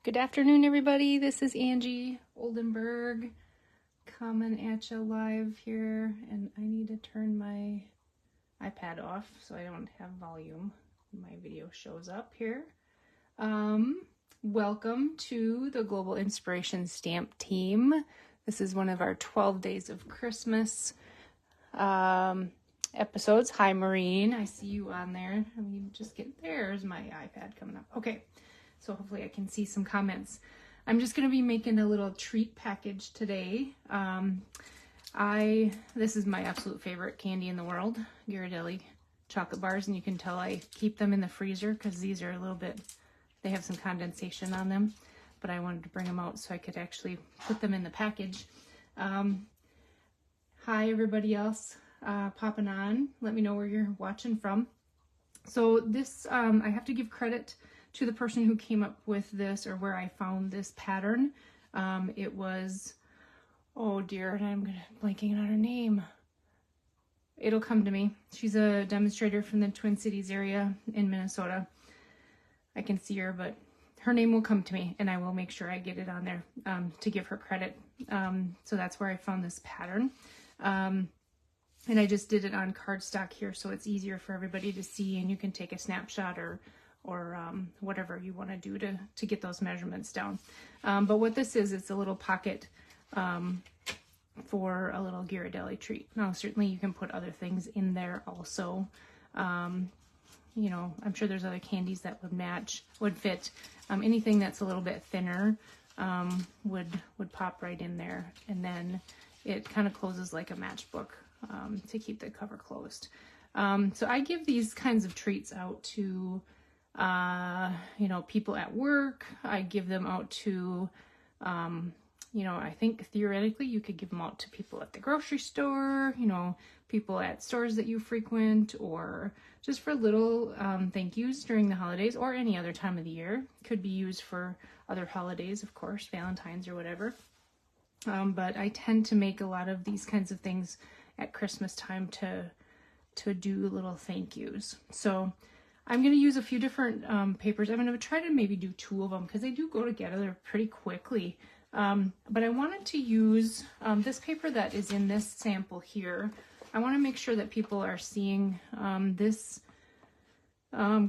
Good afternoon, everybody. This is Angie Oldenburg coming at you live here, and I need to turn my iPad off so I don't have volume when my video shows up here. Welcome to the Global Inspiration Stamp Team. This is one of our 12 Days of Christmas episodes. Hi, Maureen. I see you on there. Let me just get, there's my iPad coming up. Okay. So hopefully I can see some comments. I'm just going to be making a little treat package today. This is my absolute favorite candy in the world, Ghirardelli chocolate bars, and you can tell I keep them in the freezer because these are a little bit, they have some condensation on them, but I wanted to bring them out so I could actually put them in the package. Hi everybody else popping on. Let me know where you're watching from. So this, I have to give credit to the person who came up with this, or where I found this pattern. It was, oh dear, I'm blanking on her name. It'll come to me. She's a demonstrator from the Twin Cities area in Minnesota. I can see her, but her name will come to me, and I will make sure I get it on there to give her credit. So that's where I found this pattern. And I just did it on cardstock here, so it's easier for everybody to see, and you can take a snapshot or whatever you want to do to get those measurements down. But what this is, it's a little pocket for a little Ghirardelli treat. Now, certainly you can put other things in there also. You know, I'm sure there's other candies that would fit. Anything that's a little bit thinner would pop right in there. And then it kind of closes like a matchbook to keep the cover closed. So I give these kinds of treats out to you know, people at work. I give them out to, you know, I think theoretically you could give them out to people at the grocery store, you know, people at stores that you frequent, or just for little thank yous during the holidays or any other time of the year. Could be used for other holidays, of course, Valentine's or whatever. But I tend to make a lot of these kinds of things at Christmas time to do little thank yous. So I'm going to use a few different papers. I'm going to try to maybe do 2 of them because they do go together pretty quickly. But I wanted to use this paper that is in this sample here. I want to make sure that people are seeing this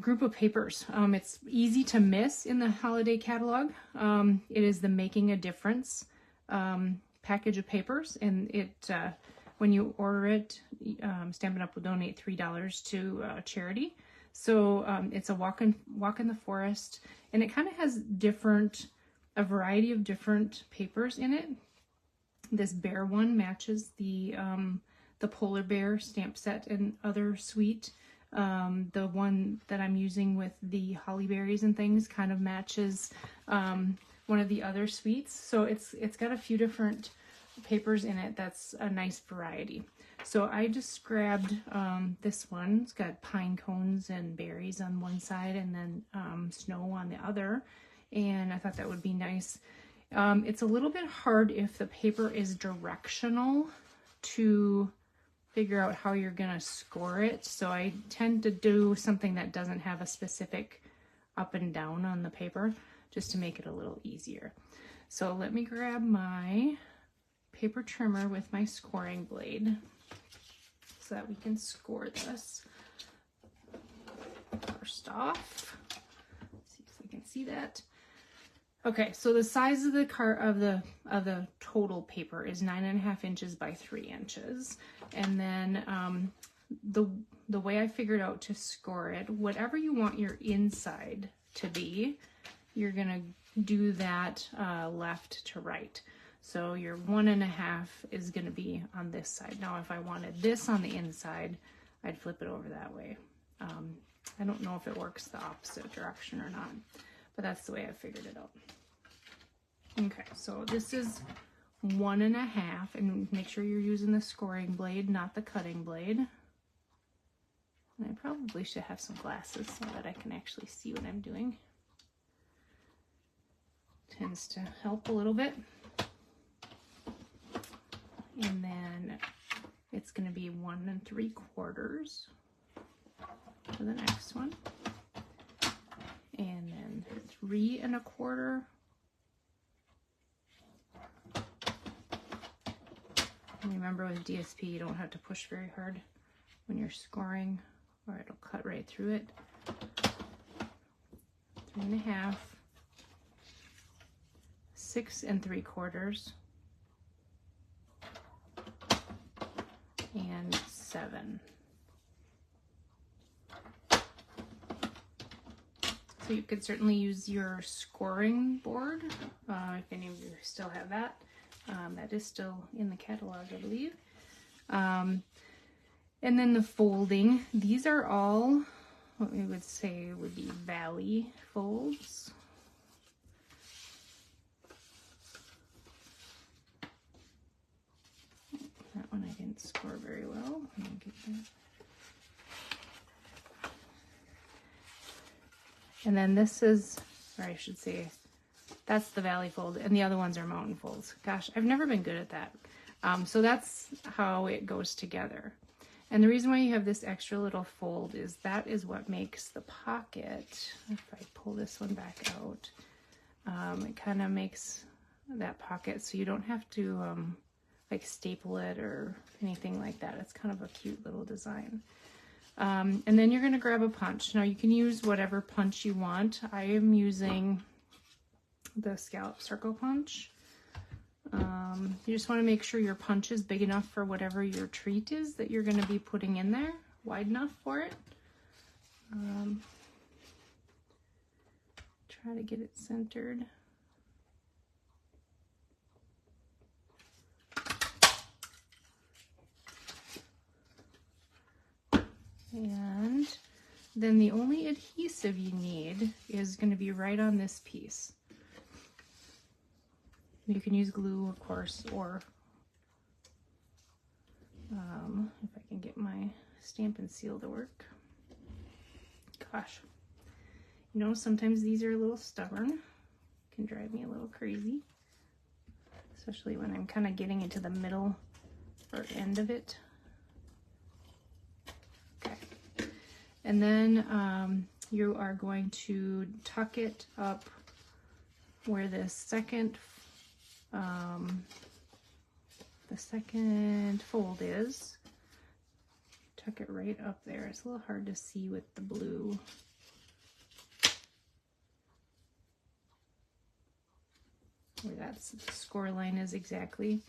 group of papers. It's easy to miss in the holiday catalog. It is the Making a Difference package of papers, and it when you order it, Stampin' Up! Will donate $3 to charity. So it's a walk in the forest, and it kind of has a variety of different papers in it. This bear one matches the polar bear stamp set and other suite. The one that I'm using with the holly berries and things kind of matches one of the other suites. So it's got a few different papers in it. That's a nice variety. So I just grabbed this one. It's got pine cones and berries on one side, and then snow on the other, and I thought that would be nice. It's a little bit hard if the paper is directional to figure out how you're gonna score it, so I tend to do something that doesn't have a specific up and down on the paper, just to make it a little easier. So let me grab my paper trimmer with my scoring blade so that we can score this. First off, let's see if we can see that. Okay, so the size of the total paper is 9.5 inches by 3 inches, and then the way I figured out to score it, whatever you want your inside to be, you're gonna do that left to right. So your 1.5 is going to be on this side. Now, if I wanted this on the inside, I'd flip it over that way. I don't know if it works the opposite direction or not, but that's the way I figured it out. Okay, so this is 1.5, and make sure you're using the scoring blade, not the cutting blade. And I probably should have some glasses so that I can actually see what I'm doing. Tends to help a little bit. And then it's going to be 1 3/4 for the next one, and then 3 1/4 Remember with DSP, you don't have to push very hard when you're scoring or it'll cut right through it. 3.5, 6 3/4, and 7. So you could certainly use your scoring board, if any of you still have that. That is still in the catalog, I believe. And then the folding. These are all what we would say would be valley folds. That one I didn't score very well. Let me get that. And then this is, or I should say, that's the valley fold, and the other ones are mountain folds. Gosh, I've never been good at that. So that's how it goes together. And the reason why you have this extra little fold is that is what makes the pocket, if I pull this one back out, it kind of makes that pocket so you don't have to like staple it or anything like that. It's kind of a cute little design. And then you're going to grab a punch. Now you can use whatever punch you want. I am using the scallop circle punch. You just want to make sure your punch is big enough for whatever your treat is that you're going to be putting in there, wide enough for it. Try to get it centered. And then the only adhesive you need is going to be right on this piece. You can use glue, of course, or if I can get my Stampin' Seal to work. Gosh, you know, sometimes these are a little stubborn. Can drive me a little crazy, especially when I'm kind of getting into the middle or end of it. Okay, and then you are going to tuck it up where the second fold is. Tuck it right up there. It's a little hard to see with the blue. Where that score line is exactly.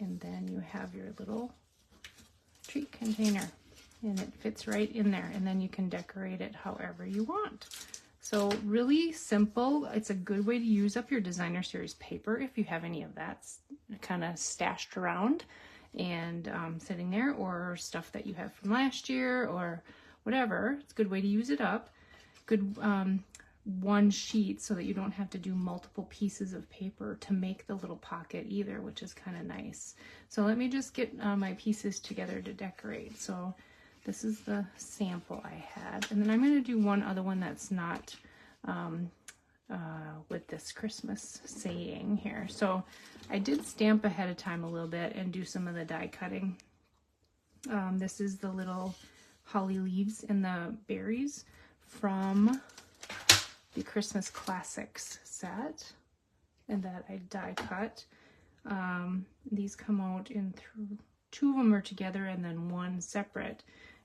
And then you have your little treat container and it fits right in there, and then you can decorate it however you want. So really simple. It's a good way to use up your designer series paper if you have any of that kind of stashed around and sitting there, or stuff that you have from last year or whatever. It's a good way to use it up. Good one sheet so that you don't have to do multiple pieces of paper to make the little pocket either, which is kind of nice. So let me just get my pieces together to decorate. So this is the sample I had, and then I'm going to do one other one that's not with this Christmas saying here. So I did stamp ahead of time a little bit and do some of the die cutting. This is the little holly leaves and the berries from the Christmas Classics set, and that I die cut. These come out in two of them are together and then one separate.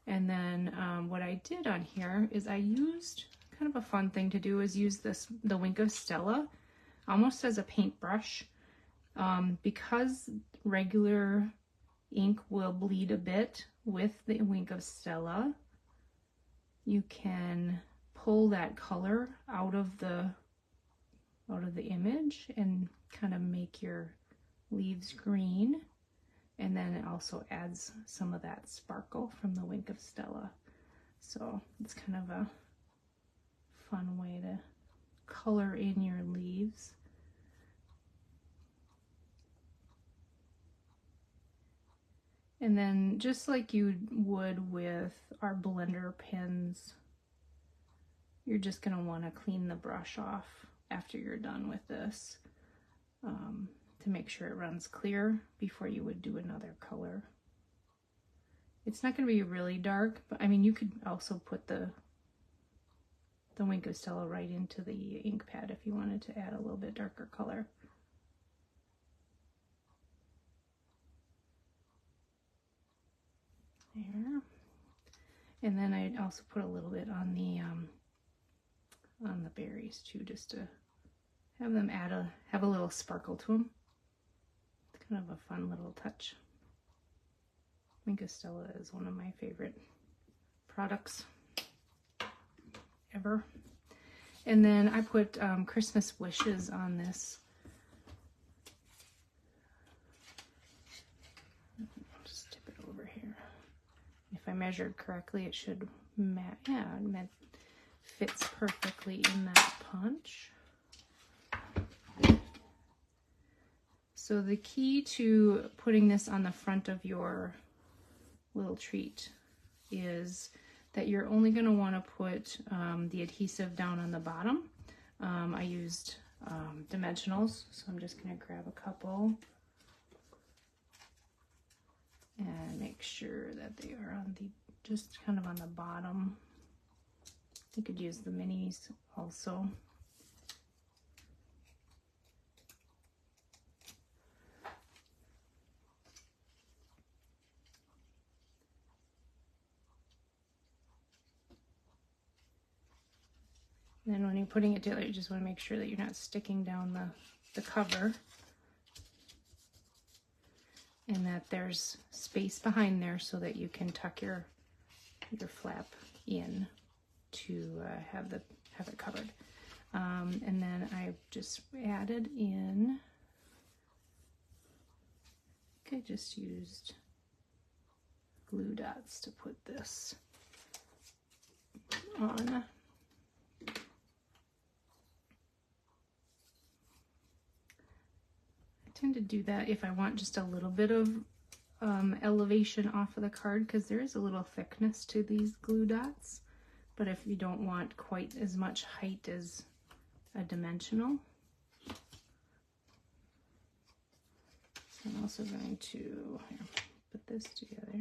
And then what I did on here is I used, kind of a fun thing to do is use the Wink of Stella almost as a paintbrush, because regular ink will bleed a bit with the Wink of Stella. You can pull that color out of the image and kind of make your leaves green. And then it also adds some of that sparkle from the Wink of Stella. So it's kind of a fun way to color in your leaves. And then just like you would with our blender pens, you're just going to want to clean the brush off after you're done with this. To make sure it runs clear before you would do another color. It's not going to be really dark, but I mean, you could also put the Wink of Stella right into the ink pad if you wanted to add a little bit darker color. There. And then I also put a little bit on the berries too, just to have them have a little sparkle to them. It's kind of a fun little touch. Minka Stella is one of my favorite products ever. And then I put Christmas wishes on this. I'll just tip it over here. If I measured correctly, it should fits perfectly in that punch. So the key to putting this on the front of your little treat is that you're only going to want to put the adhesive down on the bottom. I used dimensionals, so I'm just going to grab a couple and make sure that they are on just kind of on the bottom. You could use the minis also. Then when you're putting it together, you just want to make sure that you're not sticking down the cover, and that there's space behind there so that you can tuck your flap in to have it covered. And then I just added in, I think I just used glue dots to put this on. I tend to do that if I want just a little bit of elevation off of the card, because there is a little thickness to these glue dots. But if you don't want quite as much height as a dimensional. So I'm also going to put this together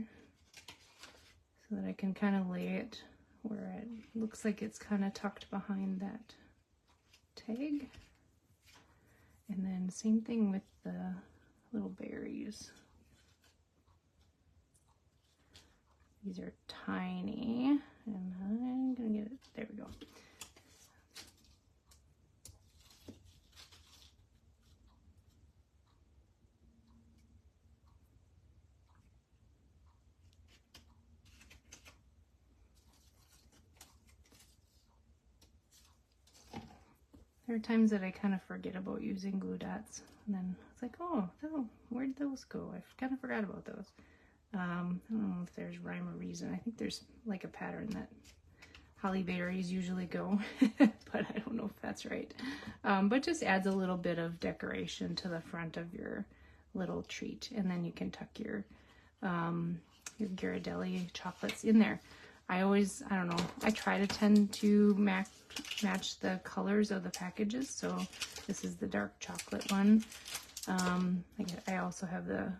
so that I can kind of lay it where it looks like it's kind of tucked behind that tag. And then same thing with the little berries. These are tiny, and I'm gonna get it, there we go. There are times that I kind of forget about using glue dots, and then it's like, oh, where'd those go? I kind of forgot about those. I don't know if there's rhyme or reason. I think there's like a pattern that holly berries usually go, but I don't know if that's right. But just adds a little bit of decoration to the front of your little treat, and then you can tuck your Ghirardelli chocolates in there. I don't know, I try to tend to match the colors of the packages. So this is the dark chocolate one. I also have the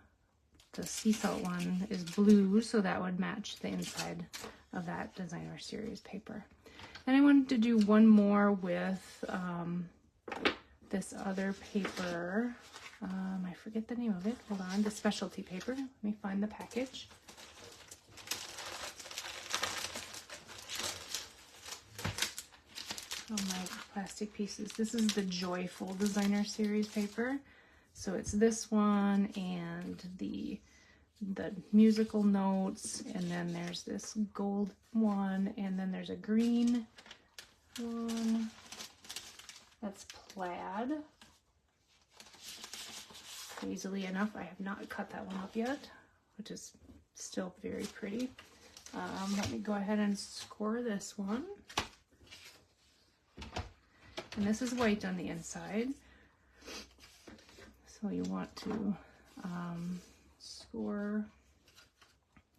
sea salt one is blue, so that would match the inside of that designer series paper. And I wanted to do one more with this other paper. I forget the name of it. Hold on, the specialty paper. Let me find the package. Oh, my plastic pieces. This is the Joyful designer series paper. So it's this one and the musical notes, and then there's this gold one, and then there's a green one that's plaid. Easily enough, I have not cut that one up yet, which is still very pretty. Let me go ahead and score this one. And this is white on the inside. So you want to score.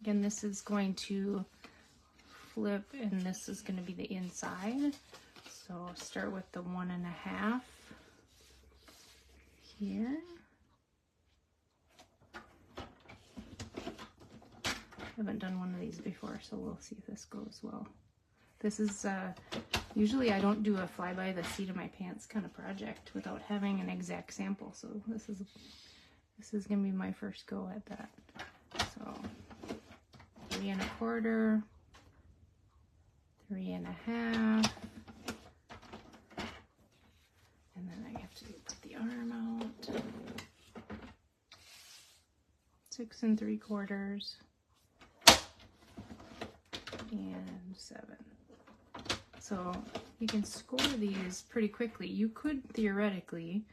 Again, this is going to flip, and this is going to be the inside. So start with the 1.5 here. I haven't done one of these before, so we'll see if this goes well. This is, usually I don't do a fly by the seat of my pants kind of project without having an exact sample. So this is going to be my first go at that. So 3 1/4, 3 1/2, and then I have to put the arm out. 6 3/4, and 7. So you can score these pretty quickly. You could theoretically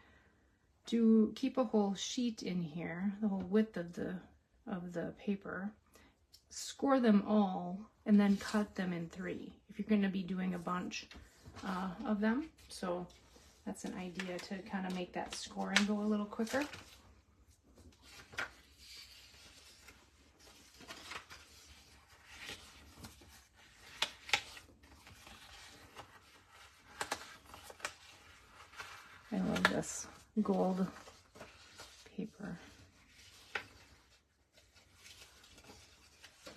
keep a whole sheet in here, the whole width of the paper, score them all, and then cut them in 3 if you're going to be doing a bunch of them. So that's an idea to kind of make that scoring go a little quicker. I love this gold paper.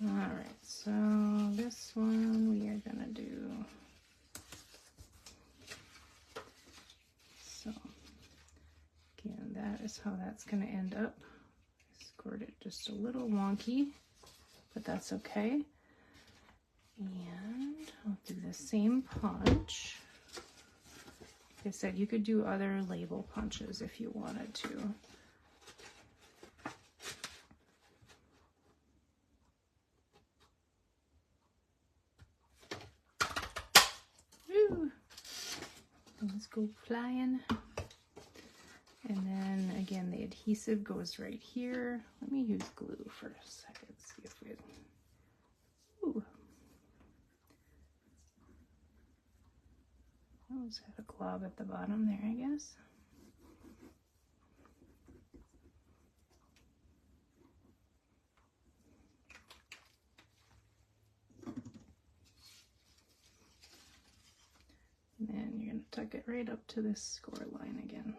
All right, so this one we are gonna do. So again, that is how that's gonna end up. I scored it just a little wonky, but that's okay. And I'll do the same punch. Like I said, you could do other label punches if you wanted to. Woo! Let's go flying. And then again, the adhesive goes right here. Let me use glue for a second, see if we... Ooh. I always have a glob at the bottom there, I guess. And then you're going to tuck it right up to this score line again.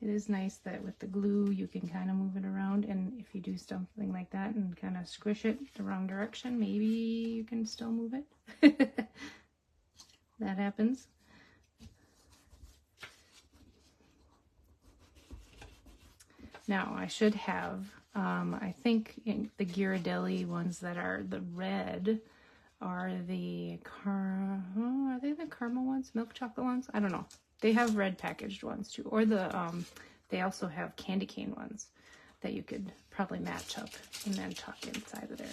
It is nice that with the glue you can kind of move it around, and if you do something like that and kind of squish it the wrong direction, maybe you can still move it. That happens. Now I should have, I think in the Ghirardelli ones that are the red are the are they the caramel ones, milk chocolate ones? I don't know. They have red packaged ones too, or the they also have candy cane ones that you could probably match up and then tuck inside of there.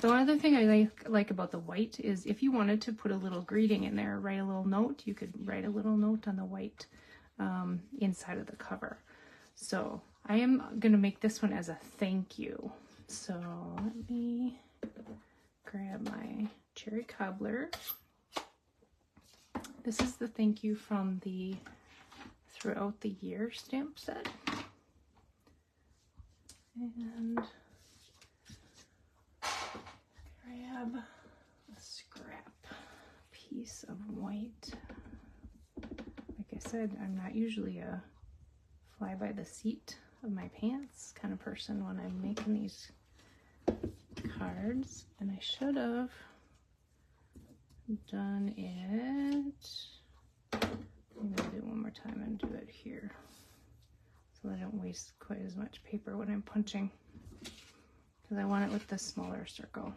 The one other thing I like about the white is if you wanted to put a little greeting in there, write a little note, you could write a little note on the white inside of the cover. So I am going to make this one as a thank you. So let me grab my cherry cobbler. This is the thank you from the Throughout the Year stamp set. And grab a scrap piece of white. Like I said, I'm not usually a fly by the seat of my pants kind of person when I'm making these cards, and I should have done it. I'm gonna do it one more time and do it here so I don't waste quite as much paper when I'm punching, because I want it with the smaller circle.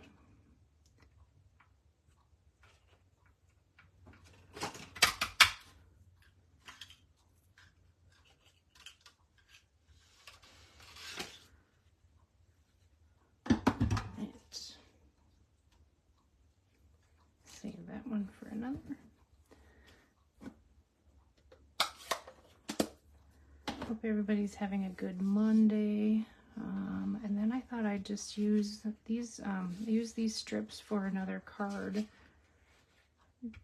Save that one for another. Hope everybody's having a good Monday. And then I thought I'd just use these strips for another card.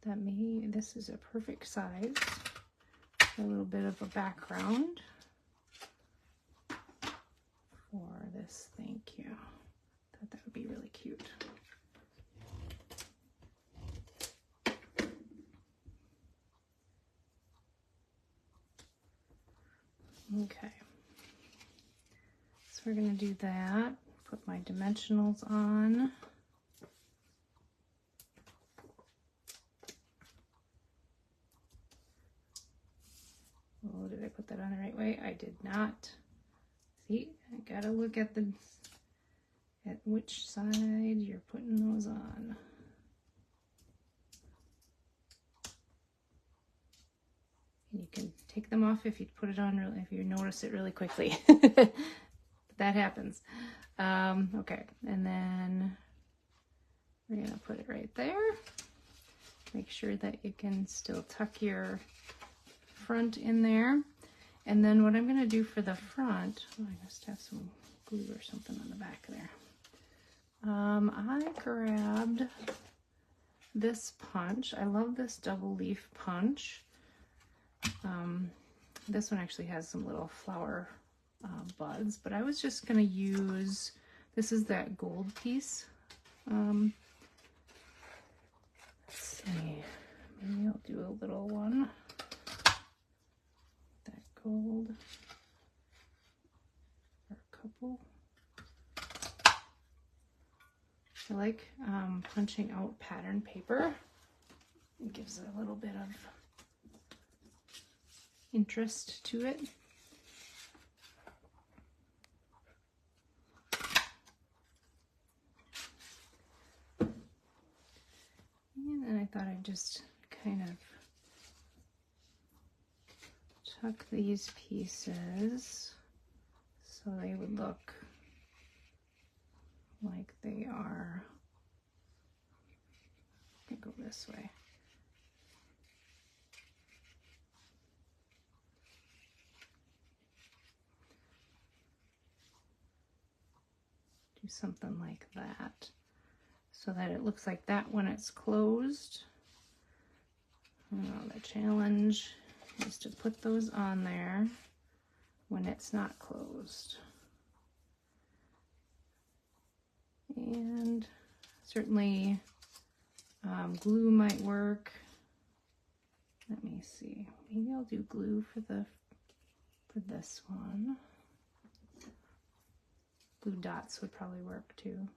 This is a perfect size. A little bit of a background for this thank you. Thought that would be really cute. Okay, so we're going to do that, put my dimensionals on. Oh, did I put that on the right way? I did not. See, I gotta look at which side you're putting those on. And you can take them off if you put it on if you notice it really quickly. That happens. Okay, and then we're gonna put it right there. Make sure that you can still tuck your front in there. And then what I'm gonna do for the front, oh, I must have some glue or something on the back there. I grabbed this punch. I love this double leaf punch. This one actually has some little flower buds, but I was just gonna use, this is that gold piece. Let's see, maybe I'll do a little one. That gold, or a couple. I like punching out pattern paper. It gives it a little bit of interest to it. And then I thought I'd just kind of tuck these pieces so they would look like they are, I go this way. Do something like that so that it looks like that when it's closed. The challenge is to put those on there when it's not closed. And certainly glue might work. Let me see. Maybe I'll do glue for this one. Glue dots would probably work too.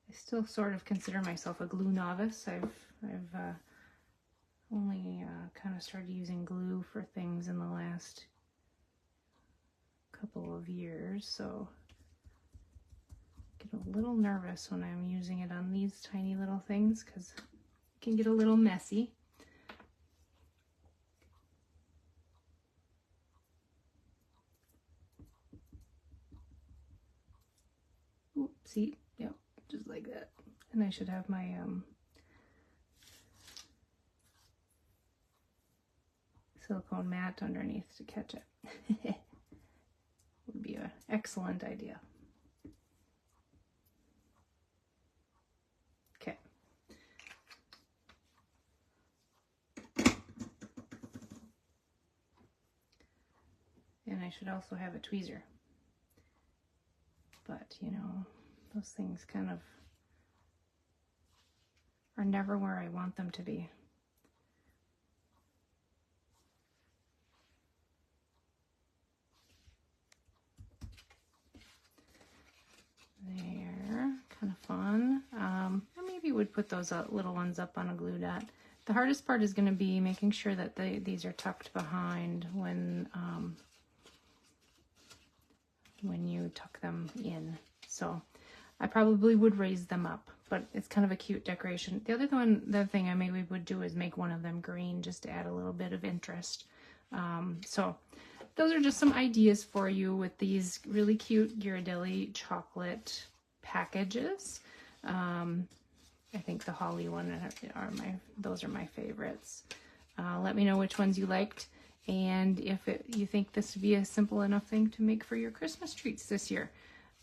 I still sort of consider myself a glue novice. I've only kind of started using glue for things in the last couple of years, so I get a little nervous when I'm using it on these tiny little things because it can get a little messy. Oops, see, yep, just like that. And I should have my silicone mat underneath to catch it. Would be an excellent idea. Okay. And I should also have a tweezer. But, you know, those things kind of are never where I want them to be. There, kind of fun. I maybe would put those little ones up on a glue dot. The hardest part is going to be making sure that these are tucked behind when you tuck them in. So I probably would raise them up, but it's kind of a cute decoration. The other thing I maybe would do is make one of them green just to add a little bit of interest. So those are just some ideas for you with these really cute Ghirardelli chocolate packages. I think the holly one those are my favorites. Let me know which ones you liked, and if you think this would be a simple enough thing to make for your Christmas treats this year.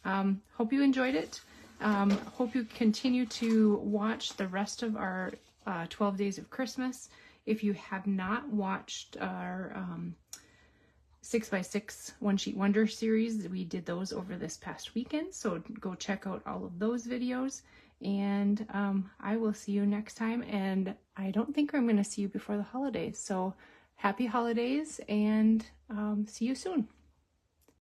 Hope you enjoyed it. Hope you continue to watch the rest of our 12 Days of Christmas. If you have not watched our 6x6 One Sheet Wonder series, we did those over this past weekend, so go check out all of those videos. And I will see you next time, and I don't think I'm going to see you before the holidays, so happy holidays, and see you soon.